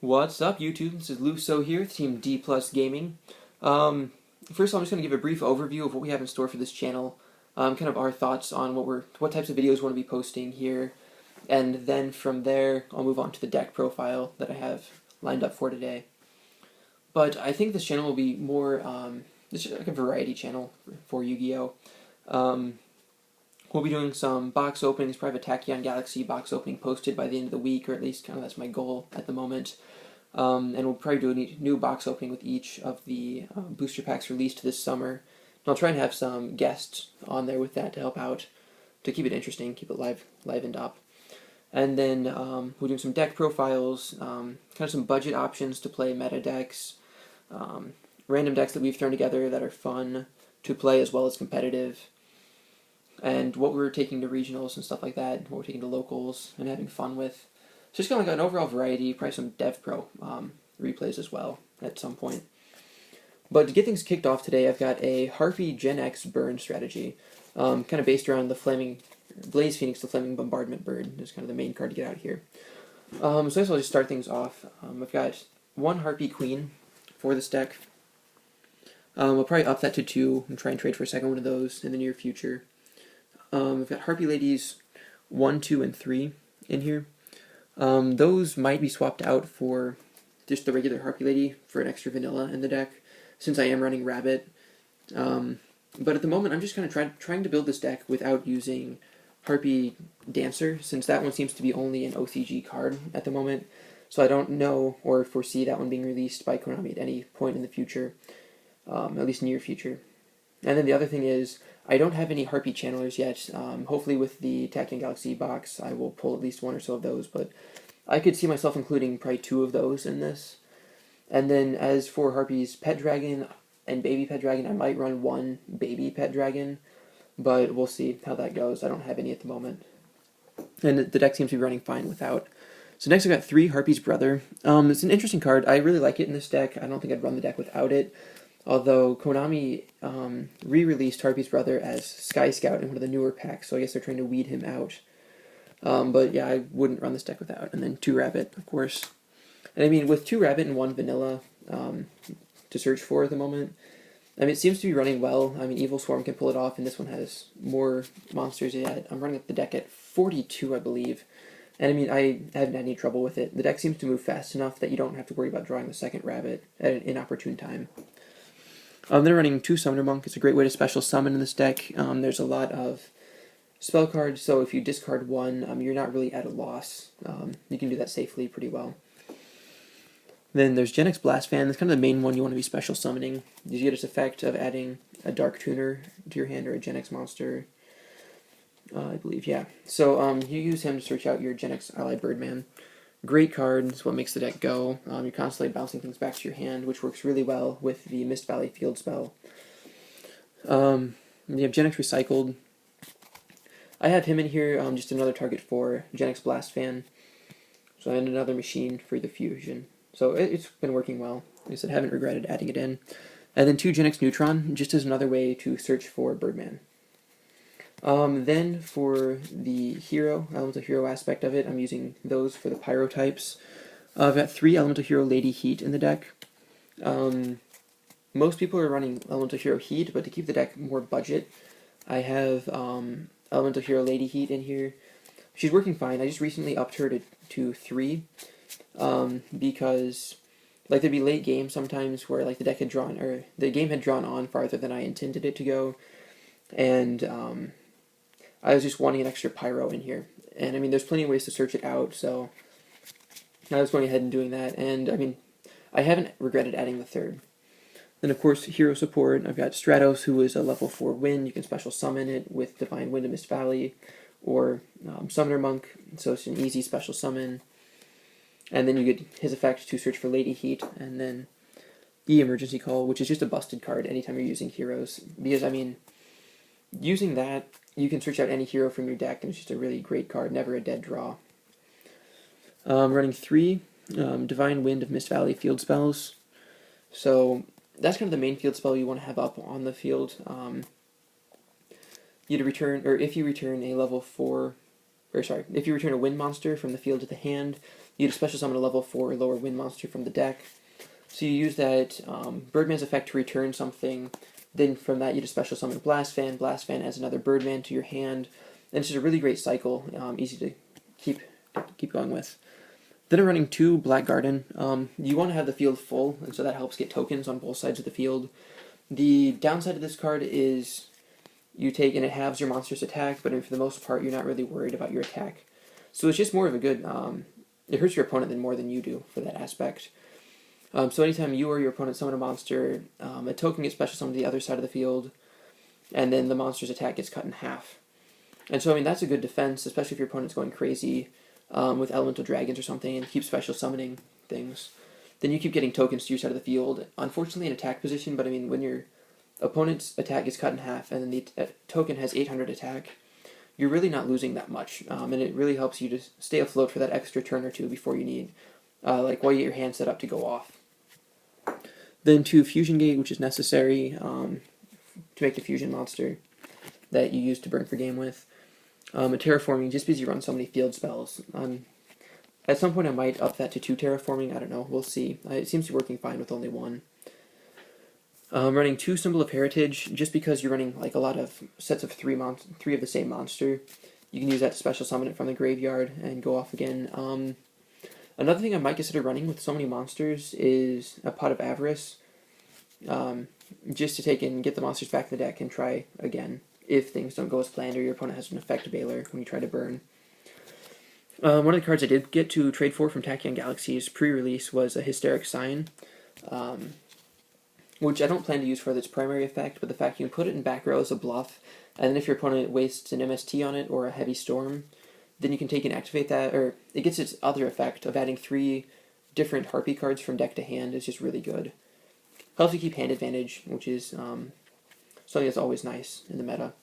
What's up, YouTube? This is Luso here, Team D Plus Gaming. First of all, I'm just going to give a brief overview of what we have in store for this channel, kind of our thoughts on what types of videos we want to be posting here, and then from there, I'll move on to the deck profile that I have lined up for today. But I think this channel will be more, this is like a variety channel for Yu-Gi-Oh! We'll be doing some box openings, probably a Tachyon Galaxy box opening posted by the end of the week, or at least kind of that's my goal at the moment. And we'll probably do a new box opening with each of the booster packs released this summer. And I'll try and have some guests on there with that to help out, to keep it interesting, keep it livened up. And then we're doing some deck profiles, kind of some budget options to play meta decks, random decks that we've thrown together that are fun to play as well as competitive, and what we're taking to regionals and stuff like that, what we're taking to locals and having fun with. So just kind of like an overall variety, probably some Dev Pro replays as well at some point. But to get things kicked off today, I've got a Harpie Gen X burn strategy, kind of based around the Flaming Blaze Phoenix, the Flaming Bombardment bird. Is kind of the main card to get out here. So I guess I'll just start things off. I've got one Harpie Queen for this deck. I'll probably up that to 2 and try and trade for a second one of those in the near future. I've got Harpie Ladies 1, 2, and 3 in here. Those might be swapped out for just the regular Harpie Lady for an extra vanilla in the deck, since I am running Rabbit. But at the moment, I'm just kind of trying to build this deck without using Harpie Dancer, since that one seems to be only an OCG card at the moment. So I don't know or foresee that one being released by Konami at any point in the future, at least near future. And then the other thing is, I don't have any Harpie channelers yet. Hopefully with the Tachyon Galaxy box, I will pull at least 1 or so of those, but I could see myself including probably 2 of those in this. And then as for Harpie's Pet Dragon and Baby Pet Dragon, I might run 1 Baby Pet Dragon, but we'll see how that goes. I don't have any at the moment. And the deck seems to be running fine without. So next I've got 3 Harpie's Brother. It's an interesting card. I really like it in this deck. I don't think I'd run the deck without it. Although Konami re-released Harpie's Brother as Sky Scout in one of the newer packs, so I guess they're trying to weed him out. But yeah, I wouldn't run this deck without. And then 2 Rabbit, of course. And I mean, with 2 Rabbit and 1 Vanilla to search for at the moment, I mean, it seems to be running well. I mean, Evil Swarm can pull it off, and this one has more monsters yet. I'm running up the deck at 42, I believe. And I mean, I haven't had any trouble with it. The deck seems to move fast enough that you don't have to worry about drawing the second Rabbit at an inopportune time. They're running 2 Summoner Monk. It's a great way to special summon in this deck. There's a lot of spell cards, so if you discard 1, you're not really at a loss. You can do that safely pretty well. Then there's Gen X Blast Fan. That's kind of the main one you want to be special summoning. You get its effect of adding a Dark Tuner to your hand or a Gen X monster, I believe, yeah. So you use him to search out your Gen X Ally Birdman. Great card, it's what makes the deck go. You're constantly bouncing things back to your hand, which works really well with the Mist Valley field spell. You have Gen X Recycled. I have him in here, just another target for Gen X Blast Fan. So and another machine for the fusion. So it's been working well. Like I said, I haven't regretted adding it in. And then 2 Gen X Neutron, just as another way to search for Birdman. Then for the hero, elemental hero aspect of it, I'm using those for the pyro types. I've got 3 elemental hero Lady Heat in the deck. Most people are running elemental hero Heat, but to keep the deck more budget, I have elemental hero Lady Heat in here. She's working fine. I just recently upped her to 3, because like there'd be late game sometimes where like the deck had drawn, or the game had drawn on farther than I intended it to go, and I was just wanting an extra pyro in here. And I mean, there's plenty of ways to search it out, so I was going ahead and doing that. And I mean, I haven't regretted adding the 3rd. Then of course, hero support, I've got Stratos, who is a level 4 wind. You can special summon it with Divine Wind of Mist Valley, or Summoner Monk, so it's an easy special summon. And then you get his effect to search for Lady Heat, and then E Emergency Call, which is just a busted card anytime you're using heroes. Because, I mean, using that, you can search out any hero from your deck, and it's just a really great card, never a dead draw. Running 3 Divine Wind of Mist Valley field spells. So that's kind of the main field spell you want to have up on the field. If you return a level 4, or sorry, if you return a wind monster from the field to the hand, you'd special summon a level 4 or lower wind monster from the deck. So you use that Birdman's effect to return something. Then from that, you just special summon Blast Fan. Blast Fan adds another Birdman to your hand. And it's just a really great cycle, easy to keep going with. Then I'm running 2 Black Garden. You want to have the field full, and so that helps get tokens on both sides of the field. The downside of this card is you take, and it halves your monster's attack, but for the most part, you're not really worried about your attack. So it's just more of a good, it hurts your opponent more than you do for that aspect. So anytime you or your opponent summon a monster, a token gets special summoned to the other side of the field, and then the monster's attack gets cut in half. And so, that's a good defense, especially if your opponent's going crazy with elemental dragons or something and keep special summoning things. Then you keep getting tokens to your side of the field. Unfortunately, in attack position, but when your opponent's attack gets cut in half and then the token has 800 attack, you're really not losing that much. And it really helps you to stay afloat for that extra turn or two before you need, while you get your hand set up to go off. Then 2 Fusion Gate, which is necessary to make the fusion monster that you use to burn for game with. A Terraforming, just because you run so many field spells. At some point I might up that to 2 Terraforming, I don't know, we'll see. It seems to be working fine with only 1. Running 2 Symbol of Heritage, just because you're running a lot of sets of 3 of the same monster. You can use that to special summon it from the graveyard and go off again. Another thing I might consider running with so many monsters is a Pot of Avarice, just to take and get the monsters back in the deck and try again if things don't go as planned or your opponent has an effect Bailer when you try to burn. One of the cards I did get to trade for from Tachyon Galaxies pre-release was a Hysteric Sign, which I don't plan to use for its primary effect, but the fact you can put it in back row as a bluff, and then if your opponent wastes an MST on it or a Heavy Storm, then you can take and activate that, or it gets its other effect of adding 3 different Harpie cards from deck to hand. Is just really good. Helps you keep hand advantage, which is something that's always nice in the meta.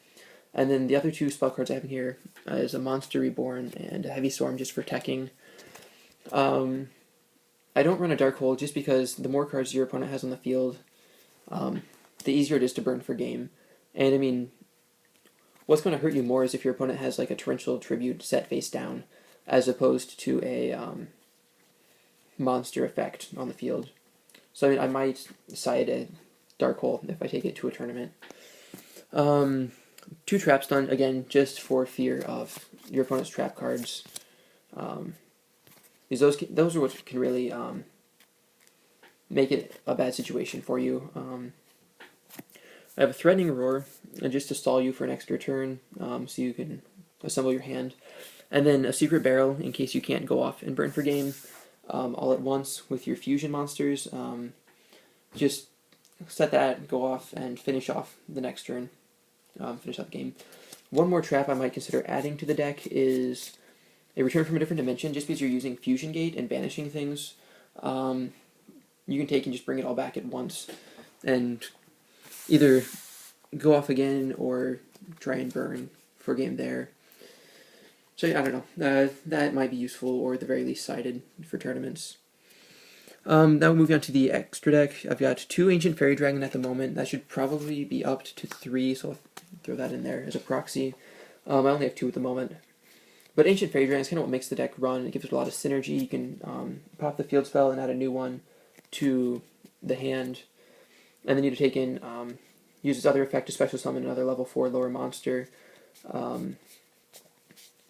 And then the other 2 spell cards I have in here is a Monster Reborn and a Heavy Storm just for teching. I don't run a Dark Hole just because the more cards your opponent has on the field, the easier it is to burn for game. And what's going to hurt you more is if your opponent has a Torrential Tribute set face down, as opposed to a monster effect on the field. So I might side a Dark Hole if I take it to a tournament. 2 Trap Stun, again, just for fear of your opponent's trap cards. Because those are what can really make it a bad situation for you. I have a Threatening Roar, just to stall you for an extra turn, so you can assemble your hand. And then a Secret Barrel, in case you can't go off and burn for game all at once with your fusion monsters. Just set that, go off, and finish off the next turn. Finish up the game. One more trap I might consider adding to the deck is a Return from a Different Dimension. Just because you're using Fusion Gate and banishing things, you can take and just bring it all back at once. And either go off again or try and burn for game there. So I don't know. That might be useful, or at the very least sided for tournaments. Now we'll move on to the extra deck. I've got 2 Ancient Fairy Dragon at the moment. That should probably be upped to 3, so I'll throw that in there as a proxy. I only have 2 at the moment. But Ancient Fairy Dragon is kind of what makes the deck run. It gives it a lot of synergy. You can pop the field spell and add a new one to the hand. And then you take in, use its other effect to special summon another level 4 lower monster.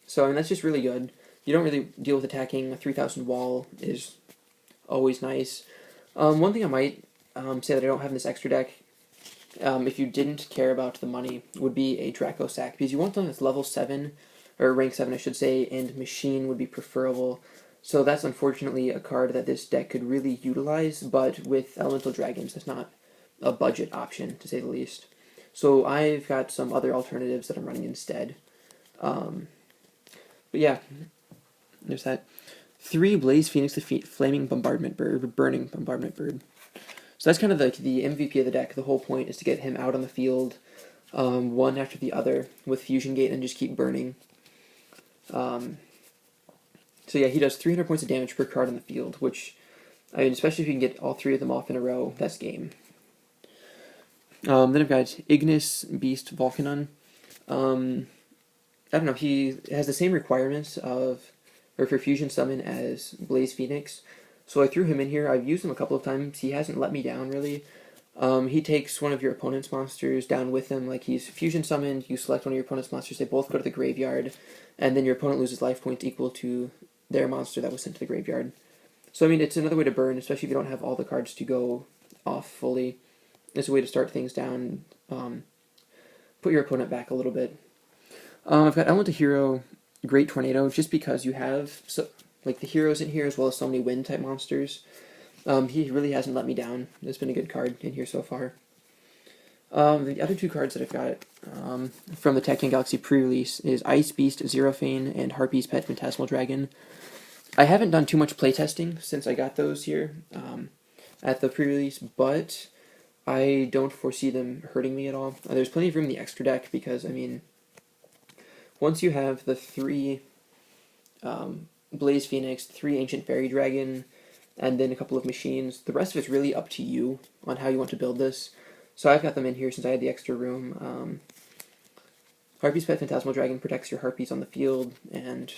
So that's just really good. You don't really deal with attacking. A 3000 wall is always nice. One thing I might say that I don't have in this extra deck, if you didn't care about the money, would be a Draco Sack. Because you want something that's level 7, or rank 7 I should say, and Machine would be preferable. So that's unfortunately a card that this deck could really utilize, but with Elemental Dragons, that's not a budget option, to say the least. So I've got some other alternatives that I'm running instead. But yeah, there's that. 3 Blaze Phoenix the Flaming Bombardment Bird, Burning Bombardment Bird. So that's kind of the MVP of the deck. The whole point is to get him out on the field, one after the other, with Fusion Gate and just keep burning. So yeah, he does 300 points of damage per card on the field, which, especially if you can get all 3 of them off in a row, that's game. Then I've got Ignis Beast Volcanon. I don't know, he has the same requirements of, or for Fusion Summon as Blaze Phoenix. So I threw him in here. I've used him a couple of times. He hasn't let me down, really. He takes one of your opponent's monsters down with him. Like, he's Fusion Summoned, you select one of your opponent's monsters, they both go to the graveyard, and then your opponent loses life points equal to their monster that was sent to the graveyard. So, I mean, it's another way to burn, especially if you don't have all the cards to go off fully. It's a way to start things down, put your opponent back a little bit. I've got Element to Hero, Great Tornado, just because you have the heroes in here as well as so many wind-type monsters. He really hasn't let me down. It's been a good card in here so far. The other two cards that I've got from the Tech Galaxy pre-release is Ice Beast Xerophane and Harpie's Pet Phantasmal Dragon. I haven't done too much playtesting since I got those here at the pre-release, but I don't foresee them hurting me at all. There's plenty of room in the extra deck because, I mean, once you have the 3 Blaze Phoenix, 3 Ancient Fairy Dragon, and then a couple of machines, the rest of it's really up to you on how you want to build this. So I've got them in here since I had the extra room. Harpie's Pet Phantasmal Dragon protects your Harpies on the field and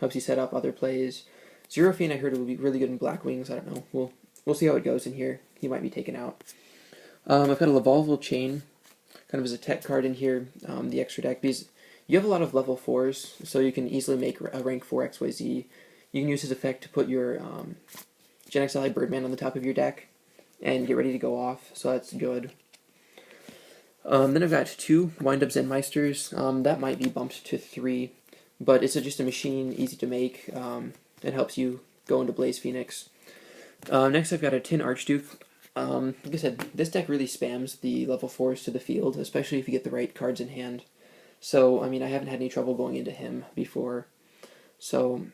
helps you set up other plays. Xerophane, I heard it would be really good in Black Wings. I don't know. We'll see how it goes in here. He might be taken out. I've got a Lavolval Chain, kind of as a tech card in here, the extra deck, because you have a lot of level 4s, so you can easily make a rank 4 XYZ. You can use his effect to put your Gen X Ally Birdman on the top of your deck and get ready to go off, so that's good. Then I've got 2 Wind-Up Zenmeisters. That might be bumped to 3, but it's just a machine, easy to make. It helps you go into Blaze Phoenix. Next I've got a Tin Archduke. Like I said, this deck really spams the level 4s to the field, especially if you get the right cards in hand. So, I mean, I haven't had any trouble going into him before. So,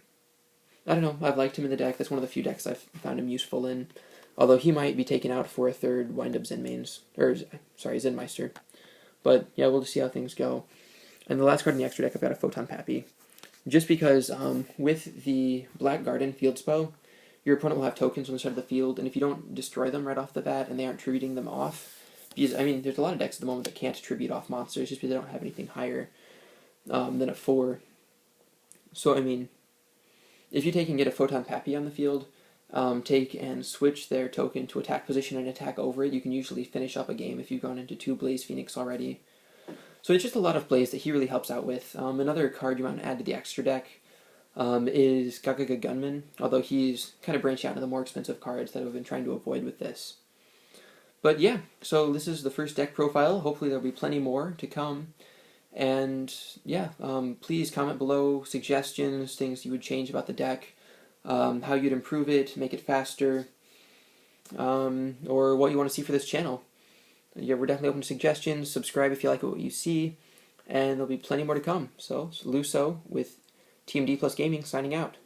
I don't know, I've liked him in the deck. That's one of the few decks I've found him useful in. Although he might be taken out for a 3rd Wind-Up Zenmeister. But, yeah, we'll just see how things go. And the last card in the extra deck, I've got a Photon Pappy. Just because, with the Black Garden field spell, your opponent will have tokens on the side of the field, and if you don't destroy them right off the bat and they aren't tributing them off, because, I mean, there's a lot of decks at the moment that can't tribute off monsters just because they don't have anything higher than a 4. So, I mean, if you take and get a Photon Pappy on the field, take and switch their token to attack position and attack over it, you can usually finish up a game if you've gone into 2 Blaze Phoenix already. So it's just a lot of plays that he really helps out with. Another card you want to add to the extra deck is Gagaga Gunman, although he's kind of branching out into the more expensive cards that I've been trying to avoid with this. But yeah, so this is the first deck profile. Hopefully there'll be plenty more to come. And yeah, please comment below suggestions, things you would change about the deck, how you'd improve it, make it faster, or what you want to see for this channel. Yeah, we're definitely open to suggestions. Subscribe if you like what you see, and there'll be plenty more to come. So, it's Luso with Team D+ Gaming signing out.